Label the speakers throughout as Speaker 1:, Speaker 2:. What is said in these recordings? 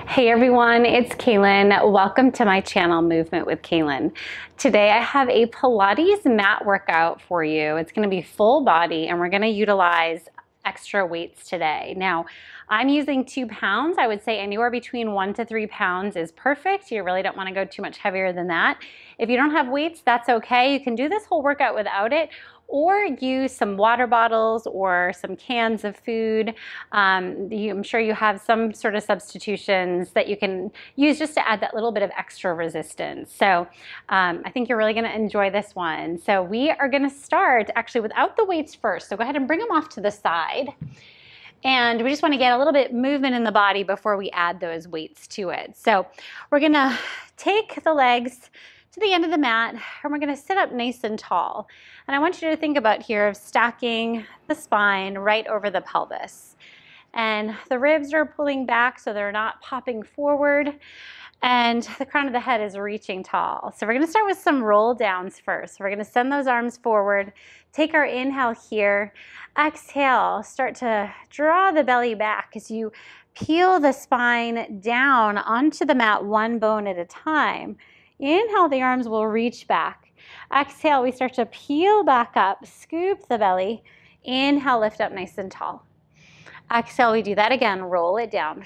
Speaker 1: Hey everyone, it's Kaylin. Welcome to my channel, Movement with Kaylin. Today I have a Pilates mat workout for you. It's going to be full body and we're going to utilize extra weights today. Now, I'm using 2 pounds. I would say anywhere between 1 to 3 pounds is perfect. You really don't want to go too much heavier than that. If you don't have weights, that's okay. You can do this whole workout without it, or use some water bottles or some cans of food. I'm sure you have some sort of substitutions that you can use just to add that little bit of extra resistance. So I think you're really gonna enjoy this one. So we are gonna start actually without the weights first. So go ahead and bring them off to the side. And we just want to get a little bit movement in the body before we add those weights to it. So we're gonna take the legs to the end of the mat and we're gonna sit up nice and tall. And I want you to think about here of stacking the spine right over the pelvis. And the ribs are pulling back so they're not popping forward. And the crown of the head is reaching tall. So we're gonna start with some roll downs first. We're gonna send those arms forward, take our inhale here, exhale, start to draw the belly back as you peel the spine down onto the mat one bone at a time. Inhale, the arms will reach back. Exhale, we start to peel back up, scoop the belly. Inhale, lift up nice and tall. Exhale, we do that again, roll it down.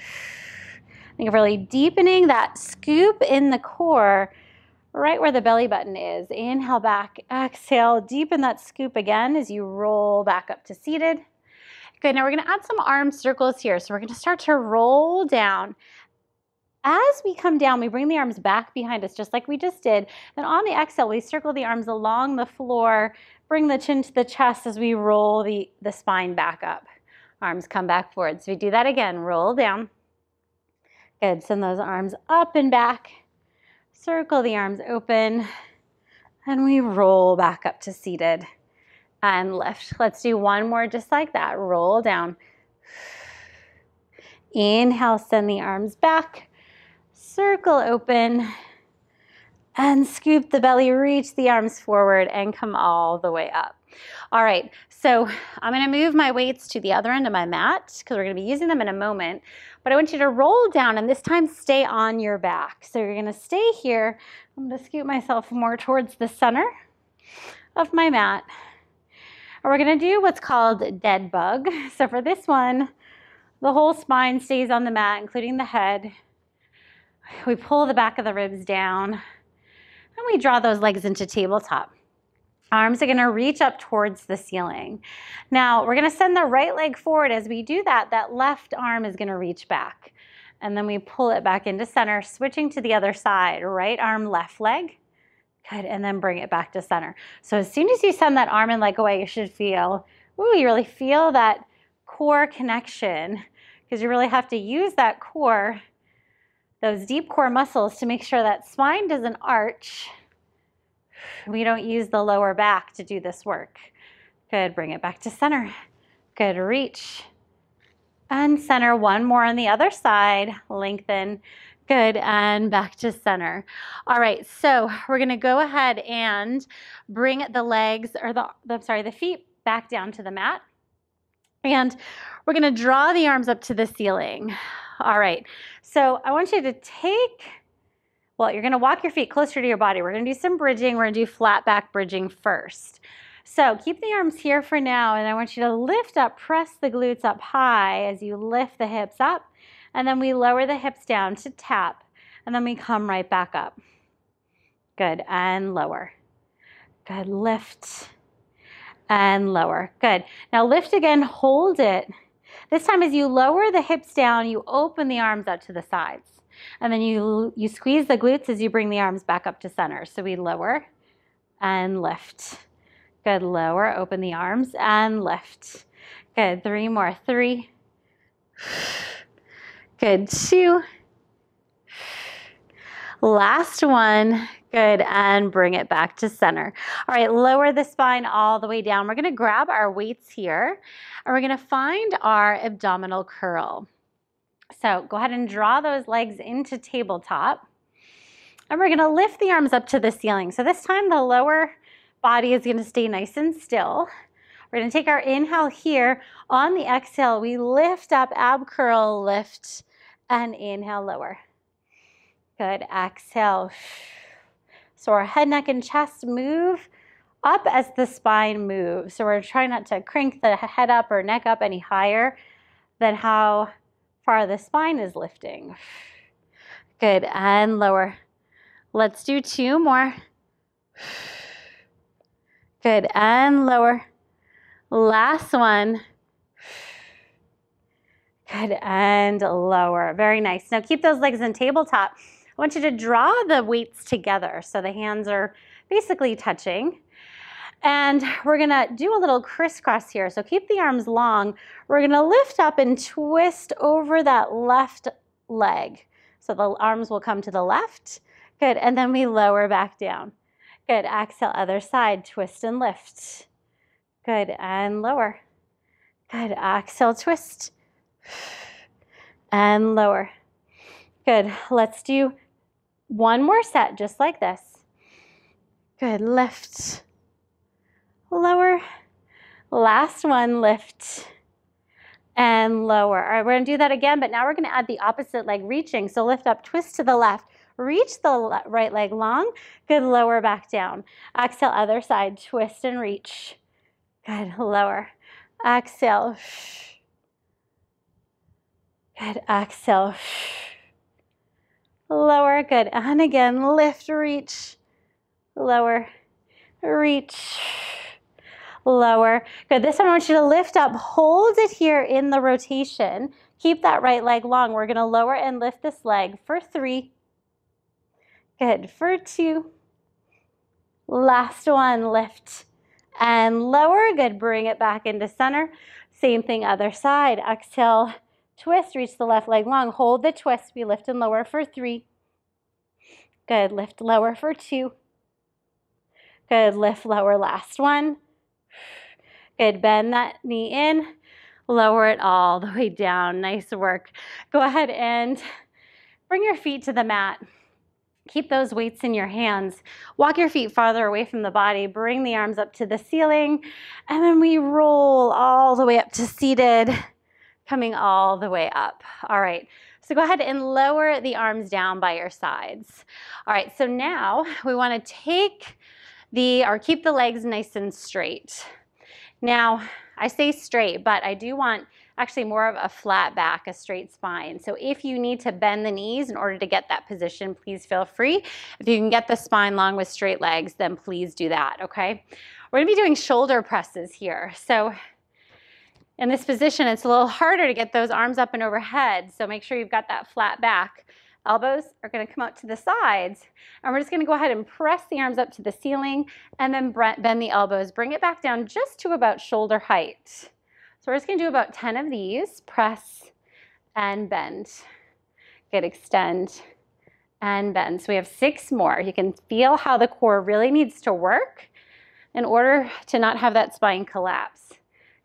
Speaker 1: Think of really deepening that scoop in the core, right where the belly button is. Inhale back, exhale, deepen that scoop again as you roll back up to seated. Good, now we're gonna add some arm circles here. So we're gonna start to roll down. As we come down, we bring the arms back behind us, just like we just did. Then on the exhale, we circle the arms along the floor, bring the chin to the chest as we roll the spine back up. Arms come back forward. So we do that again, roll down. Good, send those arms up and back. Circle the arms open, and we roll back up to seated and lift. Let's do one more just like that, roll down. Inhale, send the arms back. Circle open and scoop the belly, reach the arms forward and come all the way up. All right, so I'm gonna move my weights to the other end of my mat because we're gonna be using them in a moment, but I want you to roll down and this time stay on your back. So you're gonna stay here. I'm gonna scoot myself more towards the center of my mat. And we're gonna do what's called dead bug. So for this one, the whole spine stays on the mat, including the head. We pull the back of the ribs down and we draw those legs into tabletop. Arms are gonna reach up towards the ceiling. Now we're gonna send the right leg forward. As we do that, that left arm is gonna reach back. And then we pull it back into center, switching to the other side. Right arm, left leg. Good, and then bring it back to center. So as soon as you send that arm and leg away, you should feel, ooh, you really feel that core connection, because you really have to use that core, those deep core muscles, to make sure that spine doesn't arch. We don't use the lower back to do this work. Good, bring it back to center. Good, reach. And center, one more on the other side, lengthen. Good, and back to center. All right, so we're gonna go ahead and bring the legs, or the feet back down to the mat. And we're gonna draw the arms up to the ceiling. All right, so I want you to you're gonna walk your feet closer to your body. We're gonna do some bridging. We're gonna do flat back bridging first. So keep the arms here for now, and I want you to lift up, press the glutes up high as you lift the hips up, and then we lower the hips down to tap, and then we come right back up. Good, and lower. Good, lift and lower. Good, now lift again, hold it. This time as you lower the hips down, you open the arms out to the sides. And then you squeeze the glutes as you bring the arms back up to center. So we lower and lift. Good, lower, open the arms and lift. Good, 3 more, 3. Good, 2. Last one. Good, and bring it back to center. All right, lower the spine all the way down. We're gonna grab our weights here, and we're gonna find our abdominal curl. So go ahead and draw those legs into tabletop, and we're gonna lift the arms up to the ceiling. So this time the lower body is gonna stay nice and still. We're gonna take our inhale here. On the exhale, we lift up, ab curl, lift, and inhale, lower. Good, exhale. So our head, neck, and chest move up as the spine moves. So we're trying not to crank the head up or neck up any higher than how far the spine is lifting. Good, and lower. Let's do 2 more. Good, and lower. Last one. Good, and lower. Very nice. Now keep those legs in tabletop. I want you to draw the weights together so the hands are basically touching. And we're gonna do a little crisscross here. So keep the arms long. We're gonna lift up and twist over that left leg. So the arms will come to the left. Good, and then we lower back down. Good, exhale, other side, twist and lift. Good, and lower. Good, exhale, twist. And lower. Good, let's do 1 more set just like this. Good, lift. Lower. Last one, lift. And lower. All right, we're gonna do that again, but now we're gonna add the opposite leg reaching. So lift up, twist to the left. Reach the right leg long. Good, lower back down. Exhale, other side, twist and reach. Good, lower. Exhale. Good, exhale. Lower, good. And again, lift, reach. Lower, reach. Lower. Good, this time I want you to lift up. Hold it here in the rotation. Keep that right leg long. We're gonna lower and lift this leg for 3. Good, for 2. Last one, lift and lower. Good, bring it back into center. Same thing, other side. Exhale, twist, reach the left leg long. Hold the twist. We lift and lower for 3. Good, lift, lower for 2. Good, lift, lower, last one. Good, bend that knee in. Lower it all the way down. Nice work. Go ahead and bring your feet to the mat. Keep those weights in your hands. Walk your feet farther away from the body. Bring the arms up to the ceiling. And then we roll all the way up to seated, coming all the way up. All right. So go ahead and lower the arms down by your sides. All right. So now we want to keep the legs nice and straight. Now, I say straight, but I do want actually more of a flat back, a straight spine. So if you need to bend the knees in order to get that position, please feel free. If you can get the spine long with straight legs, then please do that, okay? We're gonna be doing shoulder presses here. So in this position, it's a little harder to get those arms up and overhead. So make sure you've got that flat back. Elbows are gonna come out to the sides. And we're just gonna go ahead and press the arms up to the ceiling and then bend the elbows. Bring it back down just to about shoulder height. So we're just gonna do about 10 of these. Press and bend. Good, extend and bend. So we have 6 more. You can feel how the core really needs to work in order to not have that spine collapse.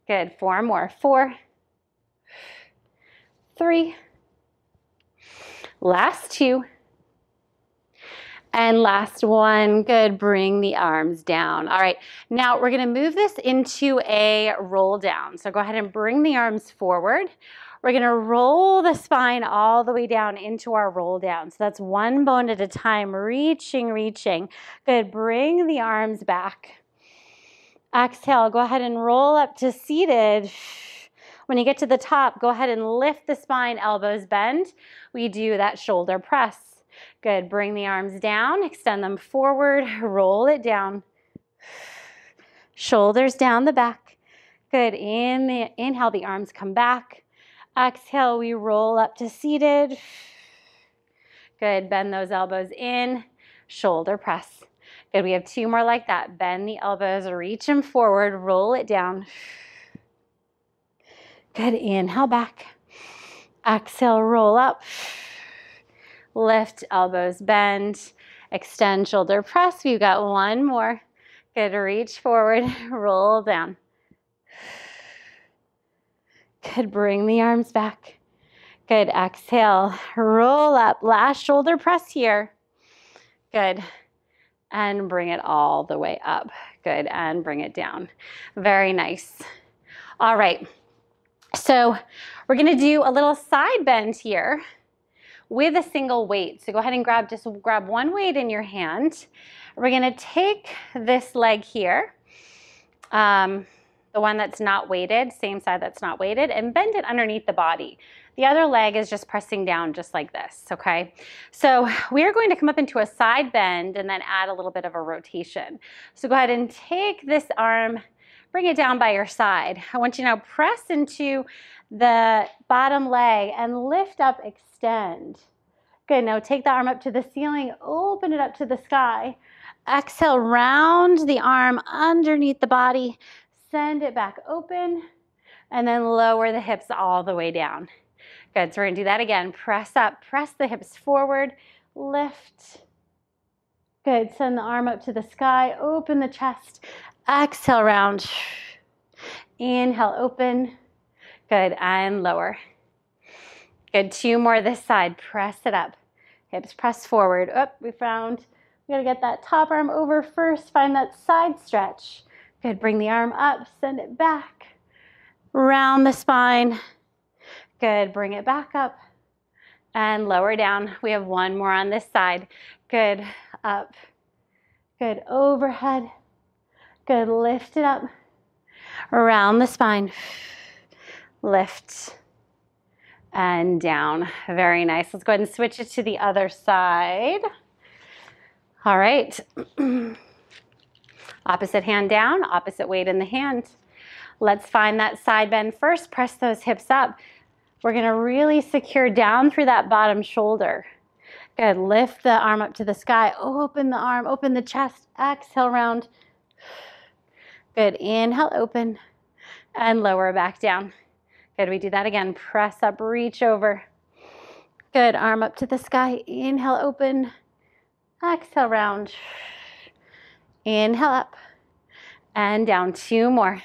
Speaker 1: Good, 4 more. 4, 3, last 2, and last one. Good, bring the arms down. All right, now we're gonna move this into a roll down. So go ahead and bring the arms forward. We're gonna roll the spine all the way down into our roll down. So that's 1 bone at a time, reaching, reaching. Good, bring the arms back. Exhale, go ahead and roll up to seated. When you get to the top, go ahead and lift the spine, elbows bend. We do that shoulder press. Good, bring the arms down, extend them forward, roll it down. Shoulders down the back. Good, inhale, the arms come back. Exhale, we roll up to seated. Good, bend those elbows in, shoulder press. Good, we have 2 more like that. Bend the elbows, reach them forward, roll it down. Good, inhale back. Exhale, roll up. Lift, elbows bend. Extend, shoulder press. We've got 1 more. Good, reach forward, roll down. Good, bring the arms back. Good, exhale, roll up. Last shoulder press here. Good, and bring it all the way up. Good, and bring it down. Very nice. All right, so we're gonna do a little side bend here. with a single weight. So go ahead and grab one weight in your hand. We're gonna take this leg here, the one that's not weighted, same side that's not weighted, and bend it underneath the body. The other leg is just pressing down just like this, okay? So we are going to come up into a side bend and then add a little bit of a rotation. So go ahead and take this arm, bring it down by your side. I want you to now press into the bottom leg and lift up, extend. Good, now take the arm up to the ceiling, open it up to the sky. Exhale, round the arm underneath the body, send it back open, and then lower the hips all the way down. Good, so we're gonna do that again. Press up, press the hips forward, lift. Good, send the arm up to the sky, open the chest, exhale, round. Inhale, open. Good, and lower. Good, 2 more this side. Press it up. Hips press forward. Up, we gotta get that top arm over first. Find that side stretch. Good, bring the arm up, send it back. Round the spine. Good, bring it back up and lower down. We have 1 more on this side. Good, up. Good, overhead. Good, lift it up. Around the spine. Lift. And down. Very nice. Let's go ahead and switch it to the other side. All right. Opposite hand down, opposite weight in the hand. Let's find that side bend first. Press those hips up. We're going to really secure down through that bottom shoulder. Good. Lift the arm up to the sky. Open the arm, open the chest. Exhale, round. Good. Inhale, open. And lower back down. Good. We do that again. Press up, reach over. Good. Arm up to the sky. Inhale, open. Exhale, round. Inhale up. And down. 2 more.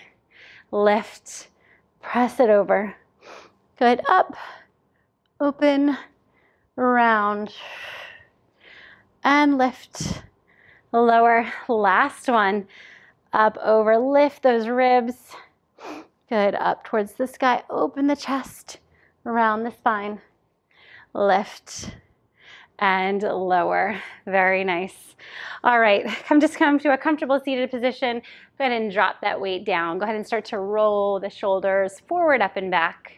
Speaker 1: Lift. Press it over. Good, up, open, round, and lift, lower, last one, up, over, lift those ribs, good, up towards the sky, open the chest, around the spine, lift, and lower, very nice. All right, just come to a comfortable seated position, go ahead and drop that weight down, go ahead and start to roll the shoulders forward, up, and back.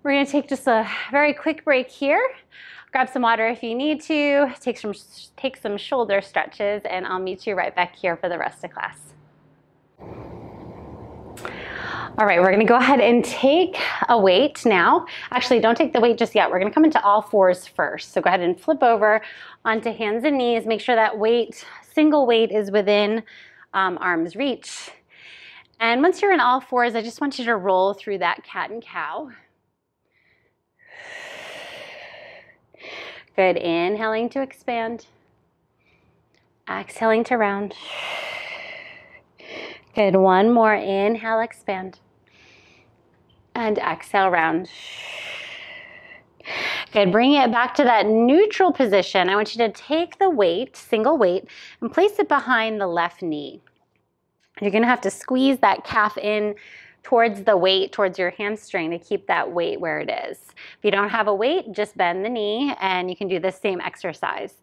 Speaker 1: We're going to take just a very quick break here. Grab some water if you need to. Take some shoulder stretches, and I'll meet you right back here for the rest of class. All right, we're going to go ahead and take a weight now. Actually, don't take the weight just yet. We're going to come into all fours first. So go ahead and flip over onto hands and knees. Make sure that single weight is within arm's reach. And once you're in all fours, I just want you to roll through that cat and cow. Good, inhaling to expand, exhaling to round. Good, 1 more, inhale, expand, and exhale, round. Good, bring it back to that neutral position. I want you to take the weight, single weight, and place it behind the left knee. You're gonna have to squeeze that calf in towards the weight, towards your hamstring to keep that weight where it is. If you don't have a weight, just bend the knee and you can do the same exercise.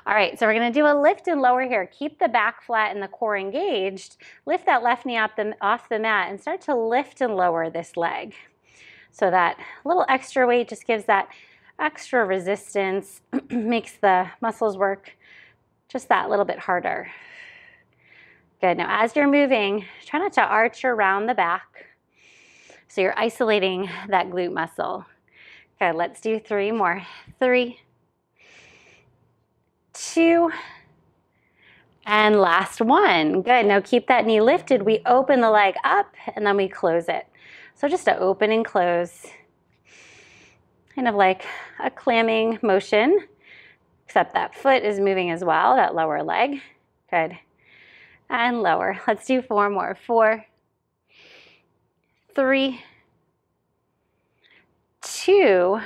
Speaker 1: All right, so we're gonna do a lift and lower here. Keep the back flat and the core engaged. Lift that left knee off the mat and start to lift and lower this leg. So that little extra weight just gives that extra resistance, makes the muscles work just that little bit harder. Good, now as you're moving, try not to arch around the back. So you're isolating that glute muscle. Good, let's do 3 more. 3, 2, and last one. Good, now keep that knee lifted. We open the leg up and then we close it. So just to open and close, kind of like a clamming motion, except that foot is moving as well, that lower leg. Good, and lower. Let's do 4 more. 4, 3, 2,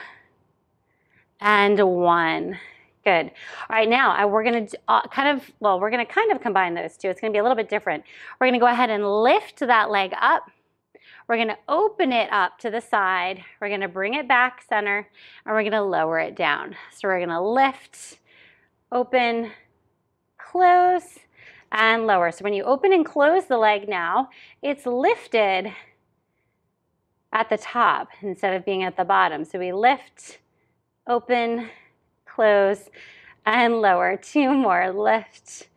Speaker 1: and 1. Good. All right, now we're going to kind of combine those two. It's going to be a little bit different. We're going to go ahead and lift that leg up. We're gonna open it up to the side. We're gonna bring it back center, and we're gonna lower it down. So we're gonna lift, open, close, and lower. So when you open and close the leg now, it's lifted at the top instead of being at the bottom. So we lift, open, close, and lower. 2 more. Lift,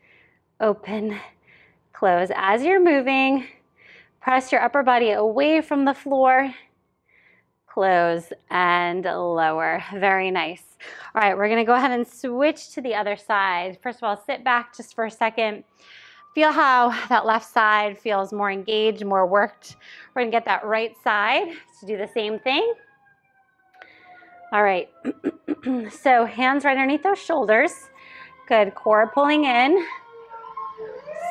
Speaker 1: open, close. As you're moving, press your upper body away from the floor, close, and lower. Very nice. All right, we're gonna go ahead and switch to the other side. First of all, sit back just for a second. Feel how that left side feels more engaged, more worked. We're gonna get that right side to do the same thing. All right, so hands right underneath those shoulders. Good, core pulling in.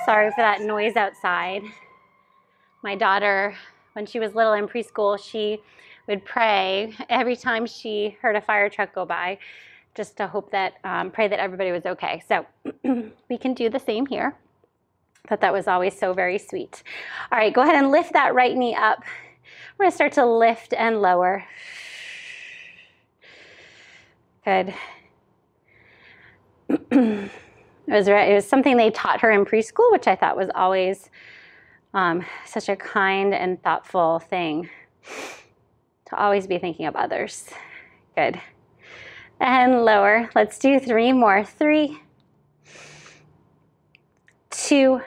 Speaker 1: Sorry for that noise outside. My daughter, when she was little in preschool, she would pray every time she heard a fire truck go by, just to hope that, pray that everybody was okay. So we can do the same here. Thought that was always so very sweet. All right, go ahead and lift that right knee up. We're gonna start to lift and lower. Good. It was something they taught her in preschool, which I thought was always such a kind and thoughtful thing, to always be thinking of others. Good. And lower. Let's do 3 more. 3, 2,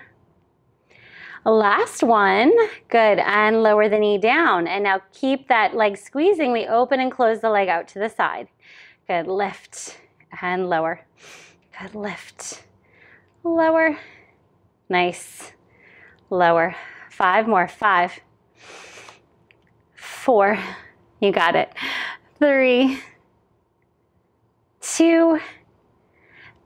Speaker 1: last one. Good. And lower the knee down. And now keep that leg squeezing. We open and close the leg out to the side. Good. Lift and lower. Good. Lift, lower. Nice. Lower. 5 more. 5, 4. You got it. 3, 2,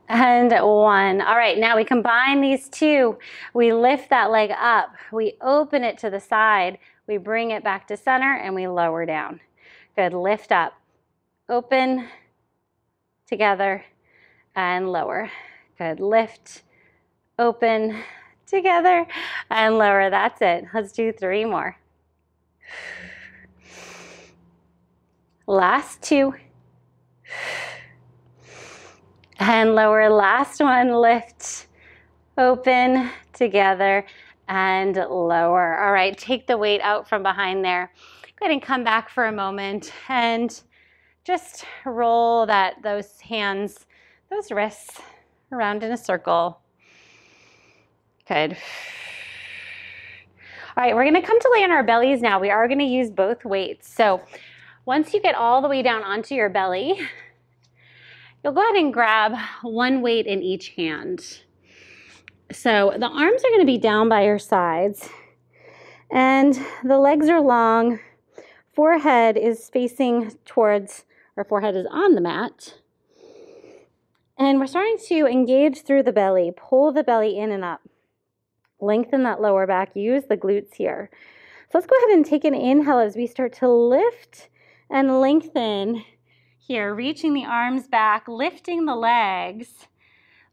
Speaker 1: and 1. All right, now we combine these two. We lift that leg up. We open it to the side. We bring it back to center, and we lower down. Good. Lift up. Open, together, and lower. Good. Lift, open, together, and lower. That's it. Let's do 3 more. Last 2. And lower. Last one. Lift, open, together, and lower. All right, take the weight out from behind there. Go ahead and come back for a moment and just roll those hands, those wrists around in a circle. Good. All right, we're gonna come to lay on our bellies now. We are gonna use both weights. So once you get all the way down onto your belly, you'll go ahead and grab one weight in each hand. So the arms are gonna be down by your sides, and the legs are long. Forehead is facing towards, or forehead is on the mat. And we're starting to engage through the belly, pull the belly in and up. Lengthen that lower back, use the glutes here. So let's go ahead and take an inhale as we start to lift and lengthen here, reaching the arms back, lifting the legs,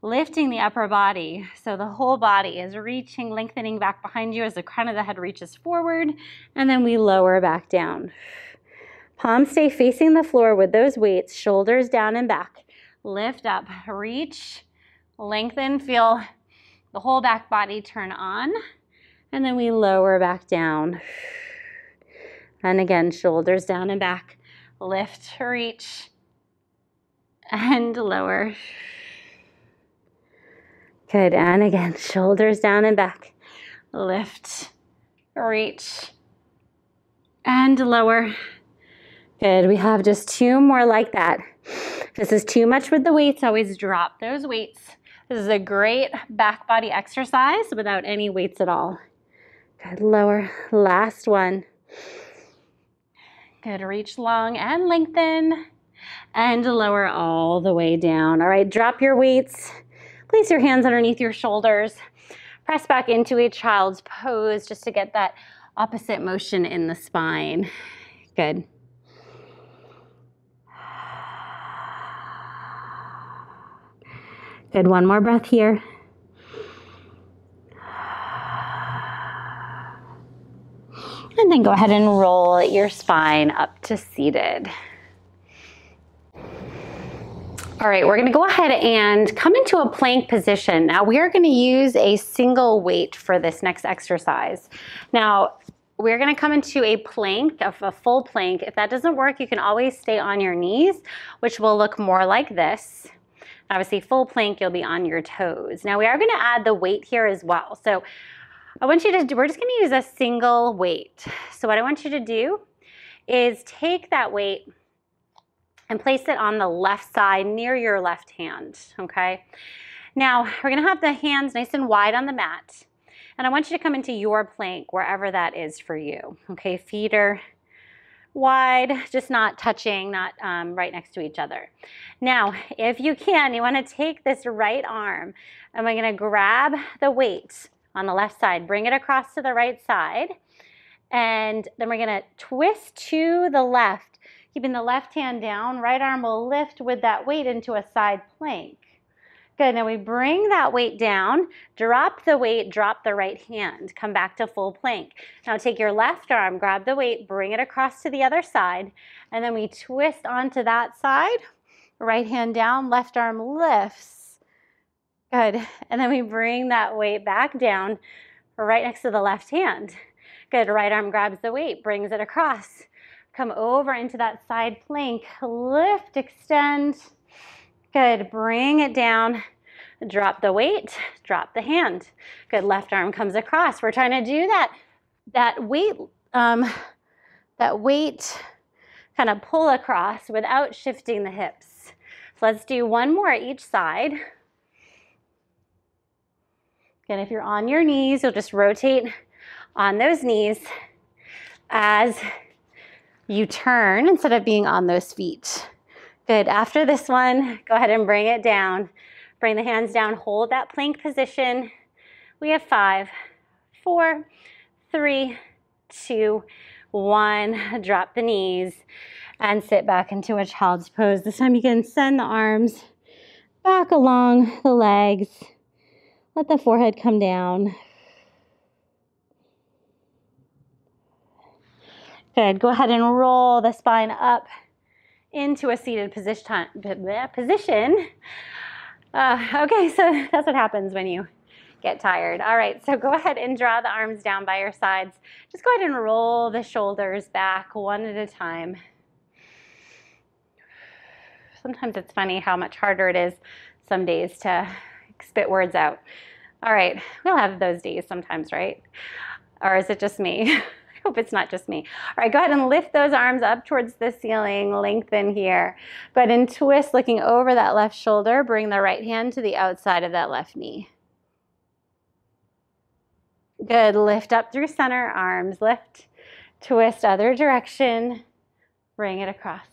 Speaker 1: lifting the upper body. So the whole body is reaching, lengthening back behind you as the crown of the head reaches forward, and then we lower back down. Palms stay facing the floor with those weights, shoulders down and back. Lift up, reach, lengthen, feel the whole back body turn on, and then we lower back down. And again, shoulders down and back. Lift, reach, and lower. Good, and again, shoulders down and back. Lift, reach, and lower. Good, we have just 2 more like that. If this is too much with the weights, always drop those weights. This is a great back body exercise without any weights at all. Good, lower, last one. Good, reach long and lengthen, and lower all the way down. All right, drop your weights. Place your hands underneath your shoulders. Press back into a child's pose just to get that opposite motion in the spine. Good. Good, one more breath here. And then And go ahead and roll your spine up to seated. All right, we're gonna go ahead and come into a plank position. Now we are gonna use a single weight for this next exercise. Now, we're gonna come into a plank, a full plank. If that doesn't work, you can always stay on your knees, which will look more like this. Obviously, full plank, you'll be on your toes. Now we are gonna add the weight here as well. So I want you to do, we're just gonna use a single weight. So what I want you to do is take that weight and place it on the left side near your left hand, okay? Now, we're gonna have the hands nice and wide on the mat, and I want you to come into your plank, wherever that is for you, okay? Feet are wide, just not touching, not right next to each other. Now, if you can, you wanna take this right arm, and we're gonna grab the weight on the left side, bring it across to the right side, and then we're gonna twist to the left, keeping the left hand down. Right arm will lift with that weight into a side plank. Good, now we bring that weight down, drop the weight, drop the right hand, come back to full plank. Now take your left arm, grab the weight, bring it across to the other side, and then we twist onto that side, right hand down, left arm lifts. Good, and then we bring that weight back down, right next to the left hand. Good, right arm grabs the weight, brings it across. Come over into that side plank, lift, extend. Good, bring it down, drop the weight, drop the hand. Good, left arm comes across. We're trying to do that weight kind of pull across without shifting the hips. So let's do one more each side. Again, if you're on your knees, you'll just rotate on those knees as you turn instead of being on those feet. Good, after this one, go ahead and bring it down. Bring the hands down, hold that plank position. We have 5, 4, 3, 2, 1. Drop the knees and sit back into a child's pose. This time you can send the arms back along the legs. Let the forehead come down. Good, go ahead and roll the spine up into a seated position. Okay, so that's what happens when you get tired. All right, so go ahead and draw the arms down by your sides. Just go ahead and roll the shoulders back one at a time. Sometimes it's funny how much harder it is some days to spit words out. All right, we'll have those days sometimes, right? Or is it just me? I hope it's not just me. All right, go ahead and lift those arms up towards the ceiling, lengthen here. Go ahead and twist, looking over that left shoulder. Bring the right hand to the outside of that left knee. Good, lift up through center, arms lift, twist other direction, bring it across.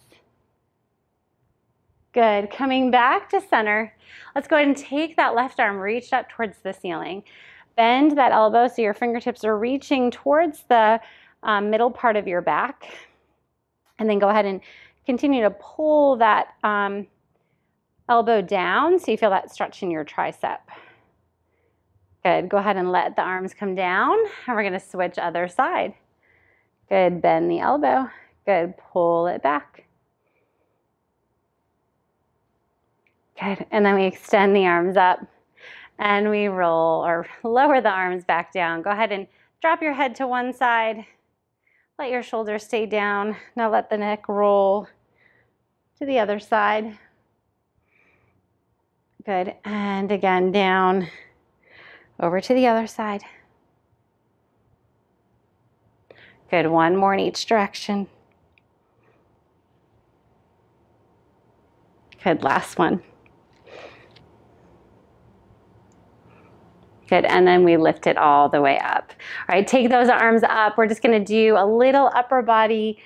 Speaker 1: Good, coming back to center. Let's go ahead and take that left arm, reach up towards the ceiling. Bend that elbow so your fingertips are reaching towards the middle part of your back. And then go ahead and continue to pull that elbow down so you feel that stretch in your tricep. Good, go ahead and let the arms come down, and we're gonna switch other side. Good, bend the elbow. Good, pull it back. Good, and then we extend the arms up. And we roll or lower the arms back down. Go ahead and drop your head to one side. Let your shoulders stay down. Now let the neck roll to the other side. Good, and again down, over to the other side. Good, one more in each direction. Good, last one. Good, and then we lift it all the way up. All right, take those arms up. We're just gonna do a little upper body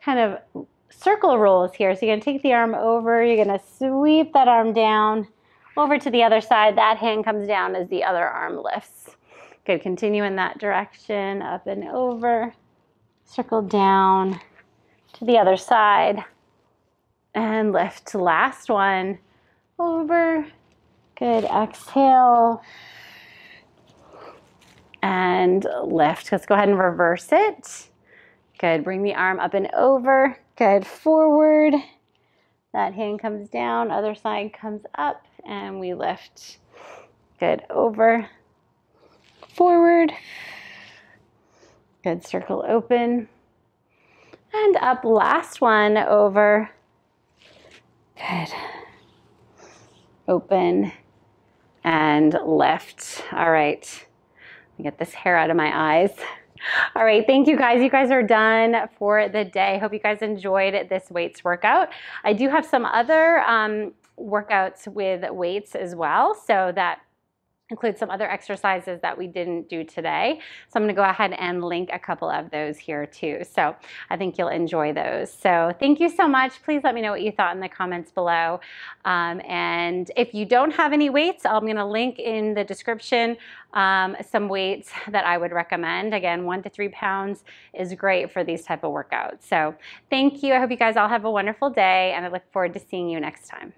Speaker 1: kind of circle rolls here. So you're gonna take the arm over, you're gonna sweep that arm down, over to the other side. That hand comes down as the other arm lifts. Good, continue in that direction, up and over. Circle down to the other side and lift. Last one, over. Good, exhale. And lift. Let's go ahead and reverse it. Good. Bring the arm up and over. Good. Forward. That hand comes down. Other side comes up. And we lift. Good. Over. Forward. Good. Circle open. And up. Last one. Over. Good. Open. And lift. All right. Let me get this hair out of my eyes. All right, thank you guys. You guys are done for the day. Hope you guys enjoyed this weights workout. I do have some other workouts with weights as well, so that includes some other exercises that we didn't do today. So I'm going to go ahead and link a couple of those here too. So I think you'll enjoy those. So thank you so much. Please let me know what you thought in the comments below. And if you don't have any weights, I'm going to link in the description some weights that I would recommend. Again, 1 to 3 pounds is great for these type of workouts. So thank you. I hope you guys all have a wonderful day, and I look forward to seeing you next time.